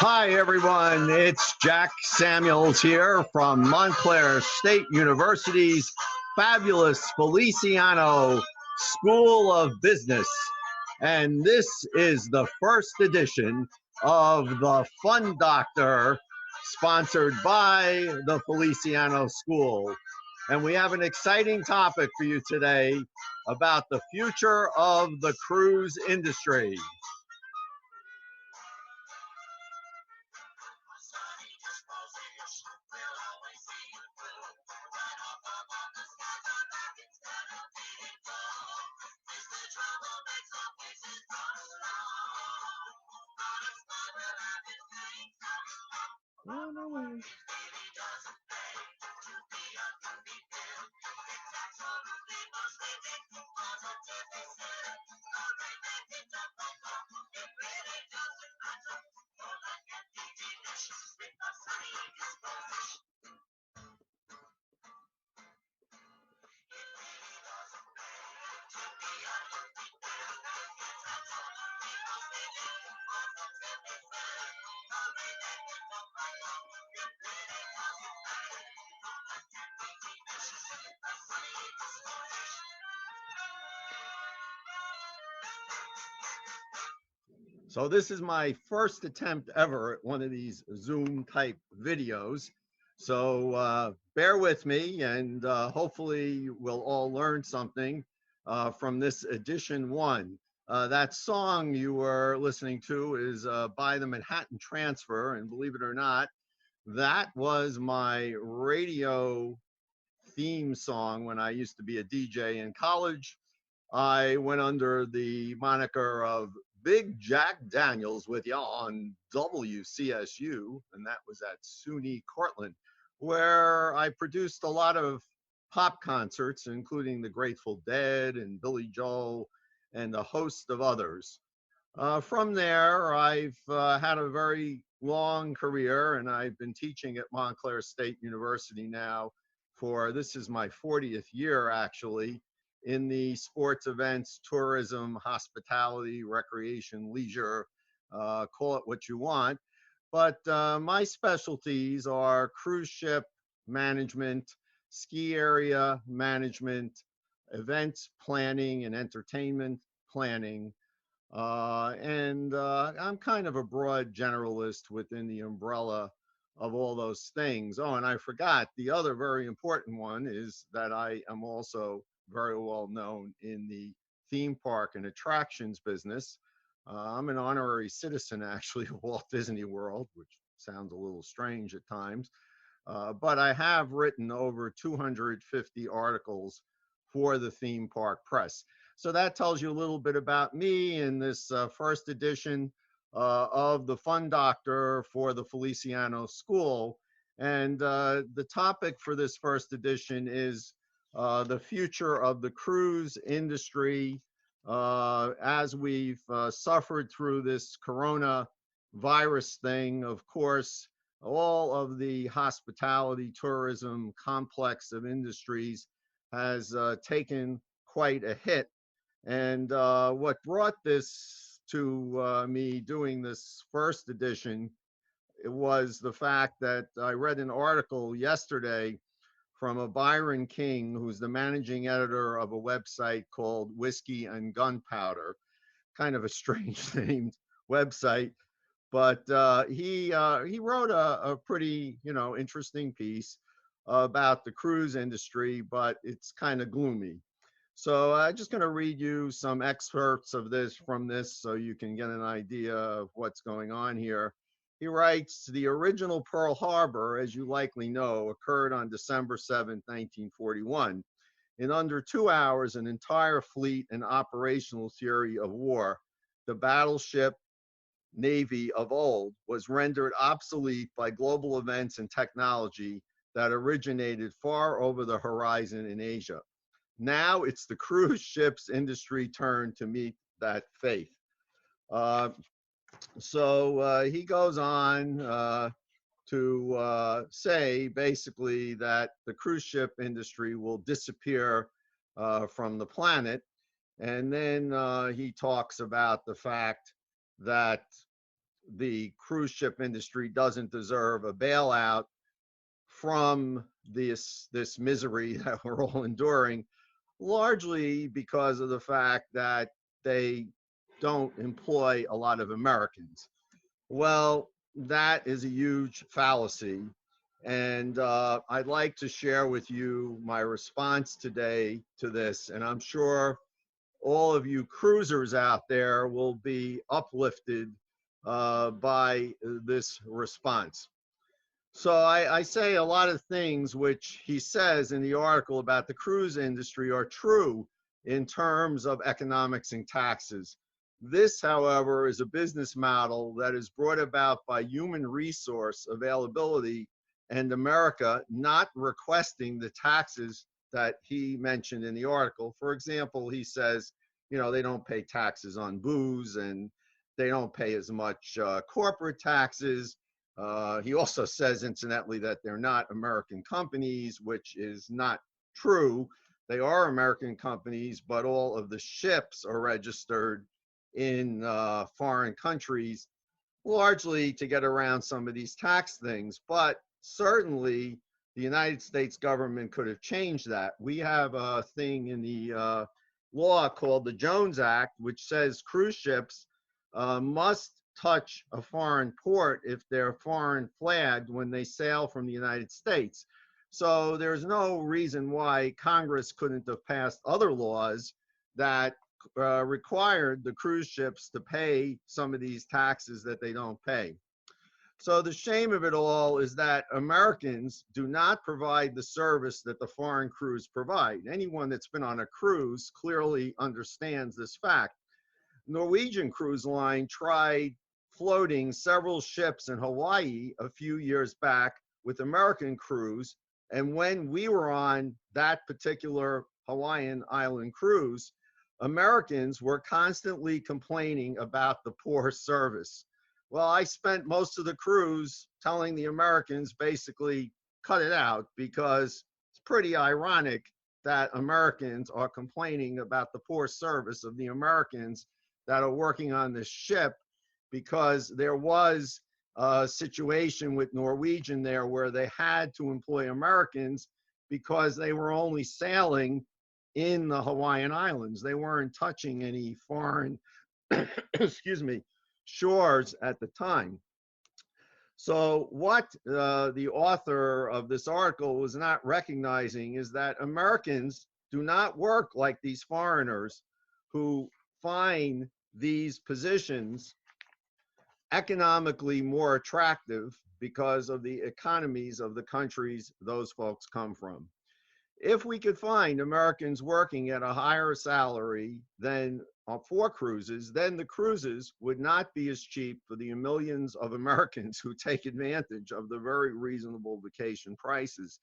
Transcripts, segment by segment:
Hi, everyone. It's Jack Samuels here from Montclair State University's fabulous Feliciano School of Business. And this is the first edition of the Fun Doctor, sponsored by the Feliciano School. And we have an exciting topic for you today about the future of the cruise industry. So this is my first attempt ever at one of these Zoom type videos. So bear with me, and hopefully we'll all learn something from this edition one. That song you were listening to is by the Manhattan Transfer, and believe it or not, that was my radio theme song when I used to be a DJ in college. I went under the moniker of Big Jack Daniels with you on WCSU, and that was at SUNY Cortland, where I produced a lot of pop concerts, including the Grateful Dead and Billy Joel and a host of others. From there, I've had a very long career, and I've been teaching at Montclair State University now for, this is my 40th year actually, in the sports events, tourism, hospitality, recreation, leisure, call it what you want. But my specialties are cruise ship management, ski area management, events planning and entertainment planning. I'm kind of a broad generalist within the umbrella of all those things. Oh, and I forgot, the other very important one is that I am also very well known in the theme park and attractions business. I'm an honorary citizen, actually, of Walt Disney World, which sounds a little strange at times. But I have written over 250 articles for the theme park press. So that tells you a little bit about me in this first edition of the Fun Doctor for the Feliciano School. And the topic for this first edition is the future of the cruise industry as we've suffered through this corona virus thing. Of course, all of the hospitality, tourism complex of industries has taken quite a hit. And what brought this to me doing this first edition, it was the fact that I read an article yesterday from a Byron King, who's the managing editor of a website called Whiskey and Gunpowder, kind of a strange named website. But he wrote a pretty, interesting piece about the cruise industry, but it's kind of gloomy. So I'm just going to read you some excerpts of this from this so you can get an idea of what's going on here. He writes, the original Pearl Harbor, as you likely know, occurred on December 7th, 1941. In under 2 hours, an entire fleet and operational theory of war, the battleship Navy of old, was rendered obsolete by global events and technology that originated far over the horizon in Asia. Now it's the cruise ships industry turn to meet that fate. So he goes on to say basically that the cruise ship industry will disappear from the planet. And then he talks about the fact that the cruise ship industry doesn't deserve a bailout from this misery that we're all enduring, largely because of the fact that they don't employ a lot of Americans. Well, that is a huge fallacy. And I'd like to share with you my response today to this. And I'm sure all of you cruisers out there will be uplifted by this response. So I say a lot of things which he says in the article about the cruise industry are true in terms of economics and taxes. This, however, is a business model that is brought about by human resource availability and America not requesting the taxes that he mentioned in the article. For example, he says, you know, they don't pay taxes on booze and they don't pay as much corporate taxes. He also says, incidentally, that they're not American companies, which is not true. They are American companies, but all of the ships are registered in foreign countries, largely to get around some of these tax things. But certainly, the United States government could have changed that. We have a thing in the law called the Jones Act, which says cruise ships must touch a foreign port if they're foreign flagged when they sail from the United States. So there's no reason why Congress couldn't have passed other laws that required the cruise ships to pay some of these taxes that they don't pay. So the shame of it all is that Americans do not provide the service that the foreign crews provide. Anyone that's been on a cruise clearly understands this fact. Norwegian Cruise Line tried floating several ships in Hawaii a few years back with American crews. And when we were on that particular Hawaiian island cruise, Americans were constantly complaining about the poor service. Well, I spent most of the cruise telling the Americans basically cut it out, because it's pretty ironic that Americans are complaining about the poor service of the Americans that are working on this ship, because there was a situation with Norwegian there where they had to employ Americans because they were only sailing in the Hawaiian Islands. They weren't touching any foreign, excuse me, shores at the time. So what the author of this article was not recognizing is that Americans do not work like these foreigners who find these positions economically more attractive because of the economies of the countries those folks come from. If we could find Americans working at a higher salary than for cruises, then the cruises would not be as cheap for the millions of Americans who take advantage of the very reasonable vacation prices.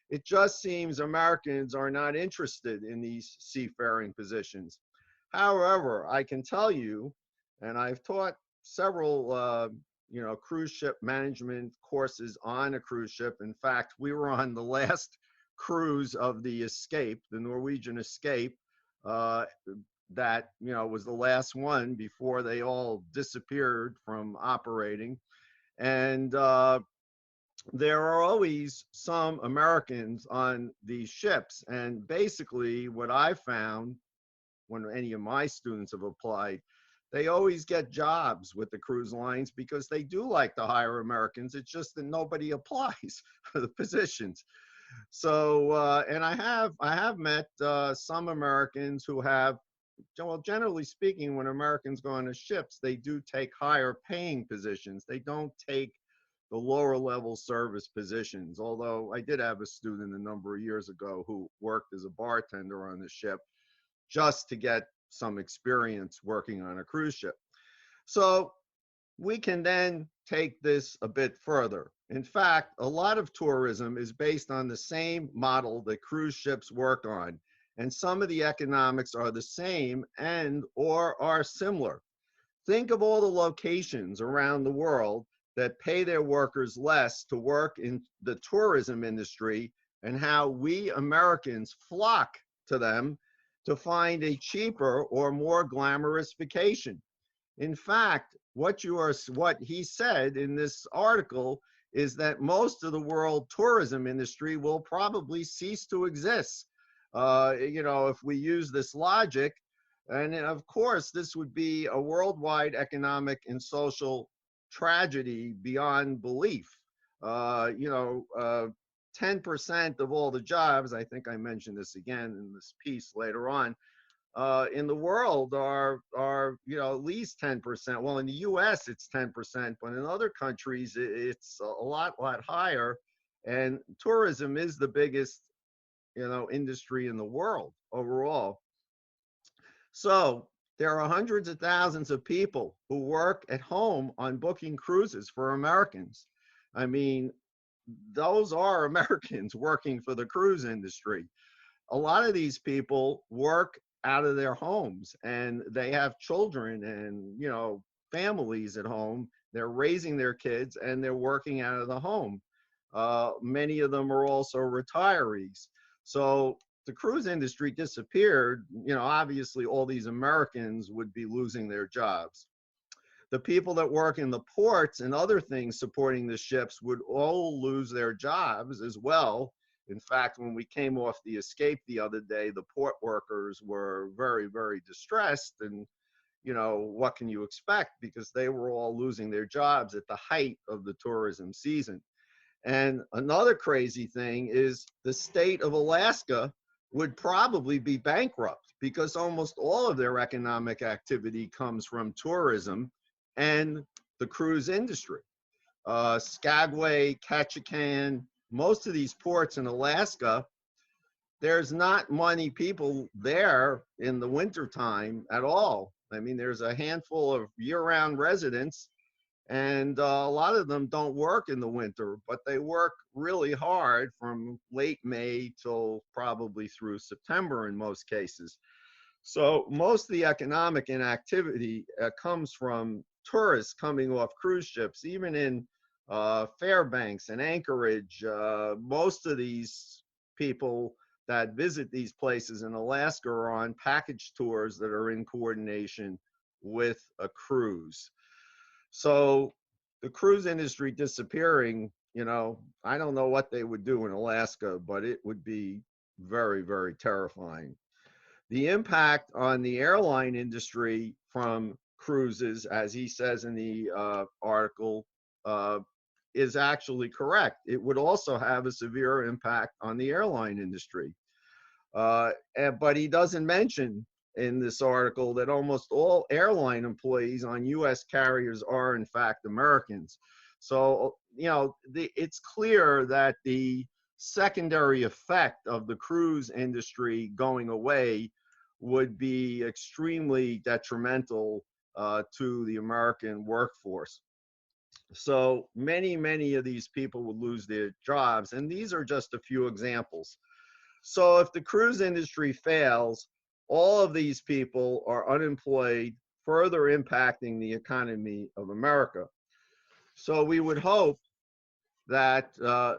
It just seems Americans are not interested in these seafaring positions. However, I can tell you, and I've taught several cruise ship management courses on a cruise ship. In fact, we were on the last cruise of the Escape, the Norwegian Escape, that was the last one before they all disappeared from operating. And there are always some Americans on these ships. And basically what I found when any of my students have applied, they always get jobs with the cruise lines because they do like to hire Americans. It's just that nobody applies for the positions. So, and I have met some Americans who have, well, generally speaking, when Americans go on the ships, they do take higher paying positions. They don't take the lower level service positions. Although I did have a student a number of years ago who worked as a bartender on the ship just to get some experience working on a cruise ship. So we can then take this a bit further. In fact, a lot of tourism is based on the same model that cruise ships work on, and some of the economics are the same and or are similar. Think of all the locations around the world that pay their workers less to work in the tourism industry, and how we Americans flock to them to find a cheaper or more glamorous vacation. In fact, what he said in this article is that most of the world tourism industry will probably cease to exist. If we use this logic, and of course, this would be a worldwide economic and social tragedy beyond belief. 10% of all the jobs, I think I mentioned this again in this piece later on, in the world are at least 10%. Well, in the U.S. it's 10%, but in other countries it's a lot higher. And tourism is the biggest industry in the world overall. So there are hundreds of thousands of people who work at home on booking cruises for Americans. I mean, those are Americans working for the cruise industry. A lot of these people work out of their homes, and they have children and families at home. They're raising their kids and they're working out of the home. Many of them are also retirees. So the cruise industry disappeared, obviously all these Americans would be losing their jobs. The people that work in the ports and other things supporting the ships would all lose their jobs as well. In fact, when we came off the Escape the other day, the port workers were very, very distressed. And, what can you expect? Because they were all losing their jobs at the height of the tourism season. And another crazy thing is the state of Alaska would probably be bankrupt because almost all of their economic activity comes from tourism and the cruise industry. Skagway, Ketchikan, most of these ports in Alaska, there's not many people there in the wintertime at all. I mean, there's a handful of year-round residents, and a lot of them don't work in the winter, but they work really hard from late May till probably through September in most cases. So most of the economic inactivity comes from tourists coming off cruise ships. Even in Fairbanks and Anchorage, most of these people that visit these places in Alaska are on package tours that are in coordination with a cruise. So the cruise industry disappearing, I don't know what they would do in Alaska, but it would be very, very terrifying. The impact on the airline industry from cruises, as he says in the article, is actually correct. It would also have a severe impact on the airline industry. But he doesn't mention in this article that almost all airline employees on U.S. carriers are in fact Americans. So, it's clear that the secondary effect of the cruise industry going away would be extremely detrimental to the American workforce. So many of these people would lose their jobs, and these are just a few examples. So if the cruise industry fails, all of these people are unemployed, further impacting the economy of America. So we would hope that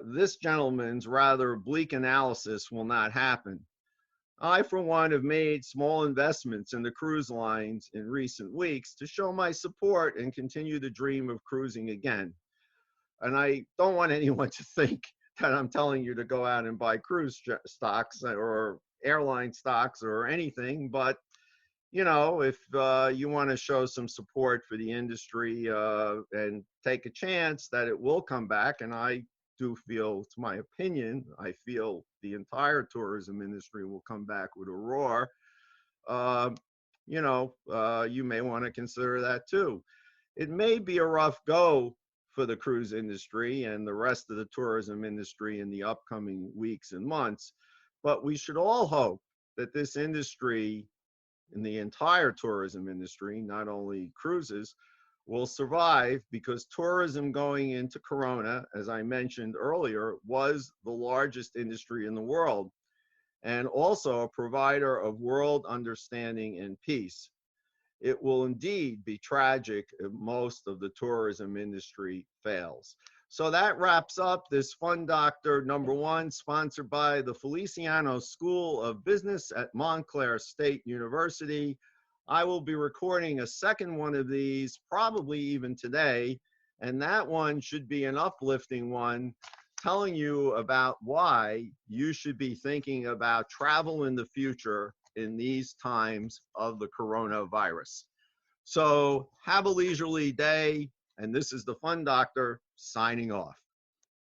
this gentleman's rather bleak analysis will not happen. I, for one, have made small investments in the cruise lines in recent weeks to show my support and continue the dream of cruising again. And I don't want anyone to think that I'm telling you to go out and buy cruise stocks or airline stocks or anything, but if you want to show some support for the industry and take a chance that it will come back, and I do feel, it's my opinion, I feel the entire tourism industry will come back with a roar, you may want to consider that too. It may be a rough go for the cruise industry and the rest of the tourism industry in the upcoming weeks and months, but we should all hope that this industry, in the entire tourism industry, not only cruises, will survive, because tourism going into Corona, as I mentioned earlier, was the largest industry in the world and also a provider of world understanding and peace. It will indeed be tragic if most of the tourism industry fails. So that wraps up this Fun Doctor #1, sponsored by the Feliciano School of Business at Montclair State University. I will be recording a second one of these, probably even today, and that one should be an uplifting one, telling you about why you should be thinking about travel in the future in these times of the coronavirus. So have a leisurely day, and this is the Fun Doctor signing off.